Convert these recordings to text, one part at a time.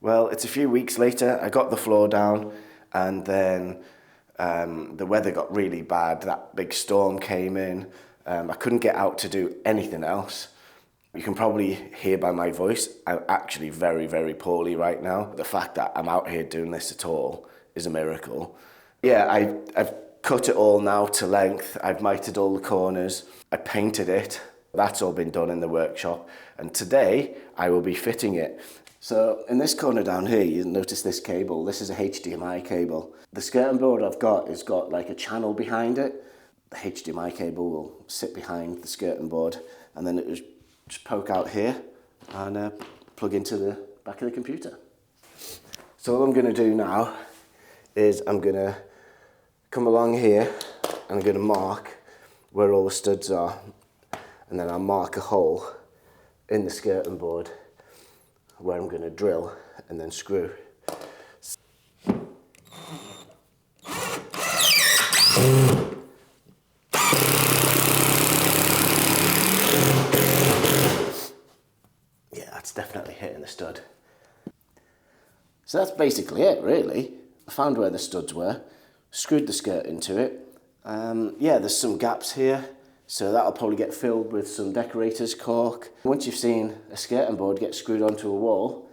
Well, it's a few weeks later. I got the floor down, and then the weather got really bad. That big storm came in. I couldn't get out to do anything else. You can probably hear by my voice, I'm actually very, very poorly right now. The fact that I'm out here doing this at all is a miracle. Yeah, I've cut it all now to length. I've mitered all the corners. I painted it. That's all been done in the workshop. And today I will be fitting it. So in this corner down here, you notice this cable. This is a HDMI cable. The skirting board I've got has got like a channel behind it. The HDMI cable will sit behind the skirting board, and then it will just poke out here and plug into the back of the computer. So what I'm going to do now is I'm going to come along here and I'm going to mark where all the studs are, and then I'll mark a hole in the skirting board where I'm going to drill and then screw. Yeah, that's definitely hitting the stud. So that's basically it, really. I found where the studs were, screwed the skirt into it. Yeah, there's some gaps here, so that'll probably get filled with some decorator's cork. Once you've seen a skirting board get screwed onto a wall,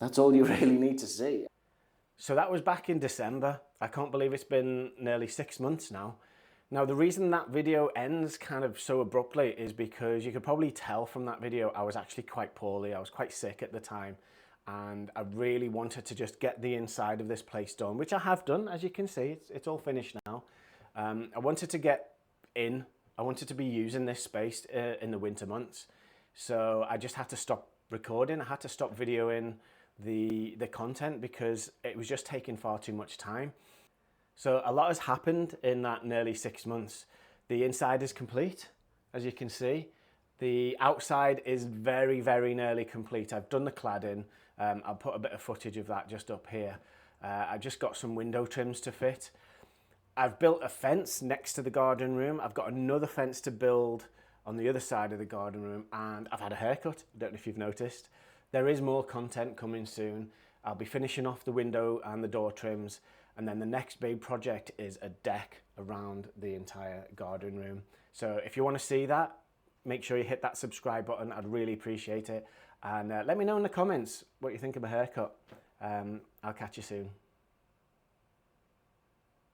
that's all you really need to see. So that was back in December. I can't believe it's been nearly 6 months now. Now, the reason that video ends kind of so abruptly is because you could probably tell from that video I was actually quite poorly. I was quite sick at the time, and I really wanted to just get the inside of this place done, which I have done, as you can see. It's all finished now. I wanted to get in. I wanted to be using this space in the winter months. So I just had to stop recording. I had to stop videoing the content because it was just taking far too much time. So a lot has happened in that nearly 6 months. The inside is complete, as you can see. The outside is very, very nearly complete. I've done the cladding. I'll put a bit of footage of that just up here. I've just got some window trims to fit. I've built a fence next to the garden room. I've got another fence to build on the other side of the garden room, and I've had a haircut. I don't know if you've noticed. There is more content coming soon. I'll be finishing off the window and the door trims, and then the next big project is a deck around the entire garden room. So if you want to see that, make sure you hit that subscribe button. I'd really appreciate it. And let me know in the comments what you think of my haircut. I'll catch you soon.